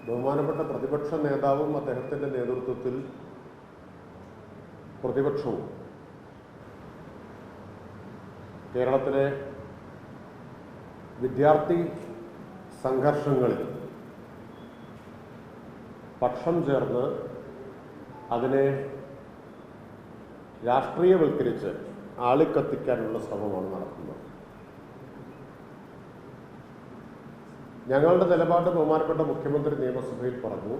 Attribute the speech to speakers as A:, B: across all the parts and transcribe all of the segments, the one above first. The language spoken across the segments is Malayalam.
A: ബഹുമാനപ്പെട്ട പ്രതിപക്ഷ നേതാവും അദ്ദേഹത്തിൻ്റെ നേതൃത്വത്തിൽ പ്രതിപക്ഷവും കേരളത്തിലെ വിദ്യാർത്ഥി സംഘർഷങ്ങളിൽ പക്ഷം ചേർന്ന് അതിനെ രാഷ്ട്രീയവൽക്കരിച്ച് ആളിക്കത്തിക്കാനുള്ള ശ്രമമാണ് നടത്തുന്നത്. ഞങ്ങളുടെ നിലപാട് ബഹുമാനപ്പെട്ട മുഖ്യമന്ത്രി നിയമസഭയിൽ പറഞ്ഞു,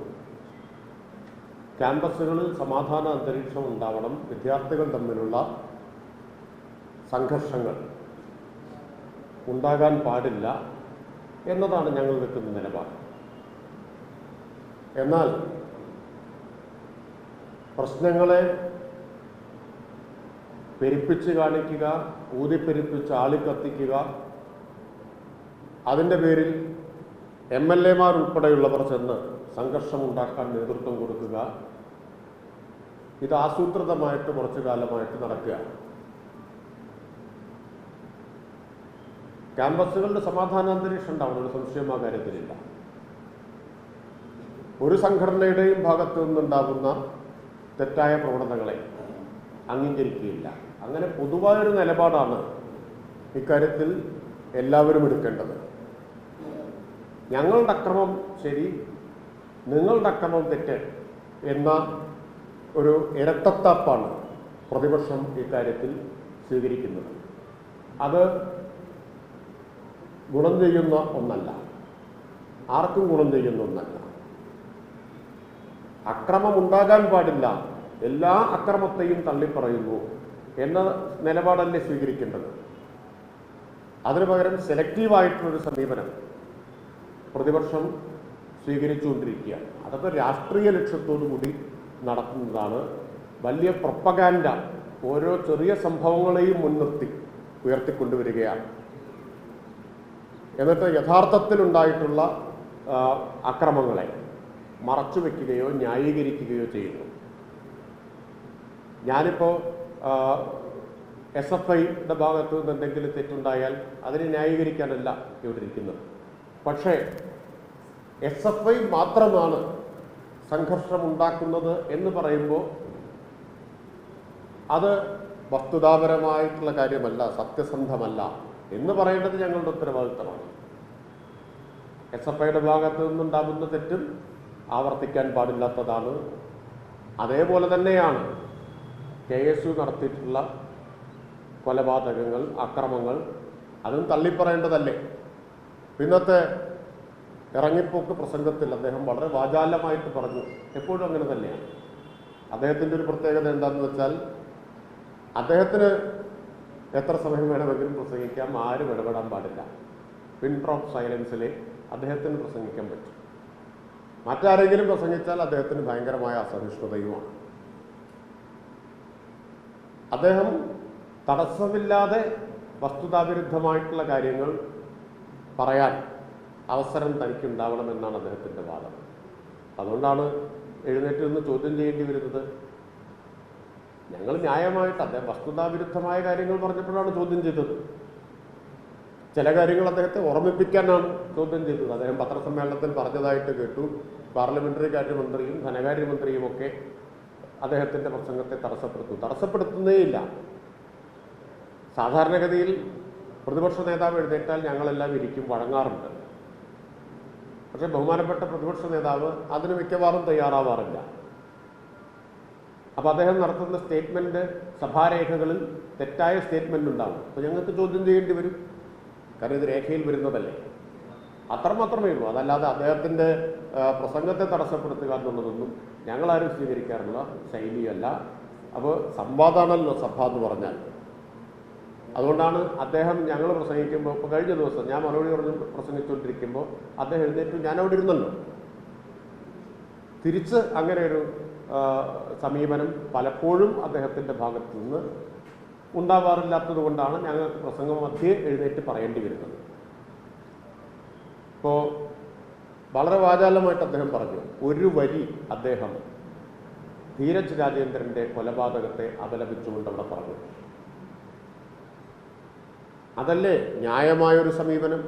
A: ക്യാമ്പസുകളിൽ സമാധാന അന്തരീക്ഷം ഉണ്ടാവണം, വിദ്യാർത്ഥികൾ തമ്മിലുള്ള സംഘർഷങ്ങൾ ഉണ്ടാകാൻ പാടില്ല എന്നതാണ് ഞങ്ങൾ വെക്കുന്ന നിലപാട്. എന്നാൽ പ്രശ്നങ്ങളെ പെരുപ്പിച്ച് കാണിക്കുക, ഊതിപ്പെരുപ്പിച്ച് ആളിക്കത്തിക്കുക, അതിൻ്റെ പേരിൽ MLA-മാർ ഉൾപ്പെടെയുള്ളവർ ചെന്ന് സംഘർഷമുണ്ടാക്കാൻ നേതൃത്വം കൊടുക്കുക, ഇത് ആസൂത്രിതമായിട്ട് കുറച്ചു കാലമായിട്ട് നടക്കുക. ക്യാമ്പസുകളുടെ സമാധാനാന്തരീക്ഷം ഉണ്ടാവുന്ന ഒരു സംശയം ആ കാര്യത്തിലില്ല. ഒരു സംഘടനയുടെയും ഭാഗത്തു നിന്നുണ്ടാകുന്ന തെറ്റായ പ്രവണതകളെ അംഗീകരിക്കുകയില്ല. അങ്ങനെ പൊതുവായൊരു നിലപാടാണ് ഇക്കാര്യത്തിൽ എല്ലാവരും എടുക്കേണ്ടത്. ഞങ്ങളുടെ അക്രമം ശരി, നിങ്ങളുടെ അക്രമം തെറ്റ് എന്ന ഒരു ഇരട്ടത്താപ്പാണ് പ്രതിപക്ഷം ഇക്കാര്യത്തിൽ സ്വീകരിക്കുന്നത്. അത് ഗുണം ചെയ്യുന്ന ഒന്നല്ല, ആർക്കും ഗുണം ചെയ്യുന്ന ഒന്നല്ല. അക്രമം ഉണ്ടാകാൻ പാടില്ല, എല്ലാ അക്രമത്തെയും തള്ളിപ്പറയുന്നു എന്ന നിലപാടല്ലേ സ്വീകരിക്കേണ്ടത്. അതിനു പകരം സെലക്റ്റീവായിട്ടുള്ളൊരു സമീപനം പ്രതിപക്ഷം സ്വീകരിച്ചുകൊണ്ടിരിക്കുകയാണ്. അതൊക്കെ രാഷ്ട്രീയ ലക്ഷ്യത്തോടു കൂടി നടത്തുന്നതാണ്. വലിയ പ്രൊപ്പഗാൻഡ ഓരോ ചെറിയ സംഭവങ്ങളെയും മുൻനിർത്തി ഉയർത്തിക്കൊണ്ടുവരികയാണ്. എന്നിട്ട് യഥാർത്ഥത്തിലുണ്ടായിട്ടുള്ള അക്രമങ്ങളെ മറച്ചു വയ്ക്കുകയോ ന്യായീകരിക്കുകയോ ചെയ്യുന്നു. ഞാനിപ്പോൾ SFIയുടെ ഭാഗത്ത് നിന്ന് എന്തെങ്കിലും തെറ്റുണ്ടായാൽ അതിനെ ന്യായീകരിക്കാനല്ല ഇവിടെ ഇരിക്കുന്നത്. പക്ഷേ SFI മാത്രമാണ് സംഘർഷമുണ്ടാക്കുന്നത് എന്ന് പറയുമ്പോൾ അത് വസ്തുതാപരമായിട്ടുള്ള കാര്യമല്ല, സത്യസന്ധമല്ല എന്ന് പറയേണ്ടത് ഞങ്ങളുടെ ഉത്തരവാദിത്തമാണ്. SFIയുടെ ഭാഗത്ത് നിന്നുണ്ടാകുന്ന തെറ്റും ആവർത്തിക്കാൻ പാടില്ലാത്തതാണ്. അതേപോലെ തന്നെയാണ് KSU നടത്തിയിട്ടുള്ള കൊലപാതകങ്ങൾ, അക്രമങ്ങൾ, അതും തള്ളിപ്പറയേണ്ടതല്ലേ. ഇന്നത്തെ ഇറങ്ങിപ്പോക്ക് പ്രസംഗത്തിൽ അദ്ദേഹം വളരെ വാചാലമായിട്ട് പറഞ്ഞു. എപ്പോഴും അങ്ങനെ തന്നെയാണ്. അദ്ദേഹത്തിൻ്റെ ഒരു പ്രത്യേകത എന്താണെന്ന് വെച്ചാൽ, അദ്ദേഹത്തിന് എത്ര സമയം വേണമെങ്കിലും പ്രസംഗിക്കാം, ആരും ഇടപെടാൻ പാടില്ല. പിൻ ഡ്രോപ്പ് സൈലൻസിലെ അദ്ദേഹത്തിന് പ്രസംഗിക്കാൻ പറ്റും. മറ്റാരെങ്കിലും പ്രസംഗിച്ചാൽ അദ്ദേഹത്തിന് ഭയങ്കരമായ അസഹിഷ്ണുതയുമാണ്. അദ്ദേഹം തടസ്സമില്ലാതെ വസ്തുതാവിരുദ്ധമായിട്ടുള്ള കാര്യങ്ങൾ പറയാൻ അവസരം തനിക്കുണ്ടാവണമെന്നാണ് അദ്ദേഹത്തിൻ്റെ വാദം. അതുകൊണ്ടാണ് എഴുന്നേറ്റ് നിന്ന് ചോദ്യം ചെയ്യേണ്ടി വരുന്നത്. ഞങ്ങൾ ന്യായമായിട്ട് അദ്ദേഹം വസ്തുതാവിരുദ്ധമായ കാര്യങ്ങൾ പറഞ്ഞപ്പോഴാണ് ചോദ്യം ചെയ്തത്. ചില കാര്യങ്ങൾ അദ്ദേഹത്തെ ഓർമ്മിപ്പിക്കാനാണ് ചോദ്യം ചെയ്തത്. അദ്ദേഹം പത്രസമ്മേളനത്തിൽ പറഞ്ഞതായിട്ട് കേട്ടു. പാർലമെന്ററി കാര്യമന്ത്രിയും ധനകാര്യമന്ത്രിയും ഒക്കെ അദ്ദേഹത്തിൻ്റെ പ്രസംഗത്തെ തടസ്സപ്പെടുത്തുന്നേയില്ല. സാധാരണഗതിയിൽ പ്രതിപക്ഷ നേതാവ് എഴുന്നേറ്റാൽ ഞങ്ങളെല്ലാം ഇരിക്കും, വഴങ്ങാറുണ്ട്. പക്ഷേ ബഹുമാനപ്പെട്ട പ്രതിപക്ഷ നേതാവ് അതിന് മിക്കവാറും തയ്യാറാവാറില്ല. അപ്പോൾ അദ്ദേഹം നടത്തുന്ന സ്റ്റേറ്റ്മെൻറ്റ് സഭാരേഖകളിൽ തെറ്റായ സ്റ്റേറ്റ്മെൻ്റ് ഉണ്ടാകും. അപ്പോൾ ഞങ്ങൾക്ക് ചോദ്യം ചെയ്യേണ്ടി വരും. കാരണം ഇത് രേഖയിൽ വരുന്നതല്ലേ. അത്രമാത്രമേ ഉള്ളൂ. അതല്ലാതെ അദ്ദേഹത്തിൻ്റെ പ്രസംഗത്തെ തടസ്സപ്പെടുത്തുക എന്നുള്ളതൊന്നും ഞങ്ങളാരും സ്വീകരിക്കാറുള്ള ശൈലിയല്ല. അപ്പോൾ സംവാദമാണല്ലോ സഭ എന്ന് പറഞ്ഞാൽ. അതുകൊണ്ടാണ് അദ്ദേഹം ഞങ്ങൾ പ്രസംഗിക്കുമ്പോൾ, ഇപ്പോൾ കഴിഞ്ഞ ദിവസം ഞാൻ മറുപടി പറഞ്ഞ് പ്രസംഗിച്ചുകൊണ്ടിരിക്കുമ്പോൾ അദ്ദേഹം എഴുന്നേറ്റു, ഞാൻ അവിടെ ഇരുന്നല്ലോ. തിരിച്ച് അങ്ങനെ ഒരു സമീപനം പലപ്പോഴും അദ്ദേഹത്തിൻ്റെ ഭാഗത്തു നിന്ന് ഉണ്ടാവാറില്ലാത്തത് കൊണ്ടാണ് ഞങ്ങൾക്ക് പ്രസംഗം മധ്യേ എഴുന്നേറ്റ് പറയേണ്ടി വരുന്നത്. ഇപ്പോൾ വളരെ വാചാലമായിട്ട് അദ്ദേഹം പറഞ്ഞു. ഒരു വരി അദ്ദേഹം ധീരജ് രാജേന്ദ്രൻ്റെ കൊലപാതകത്തെ അപലപിച്ചുകൊണ്ട് അവിടെ പറഞ്ഞു. അതല്ലേ ന്യായമായൊരു സമീപനം?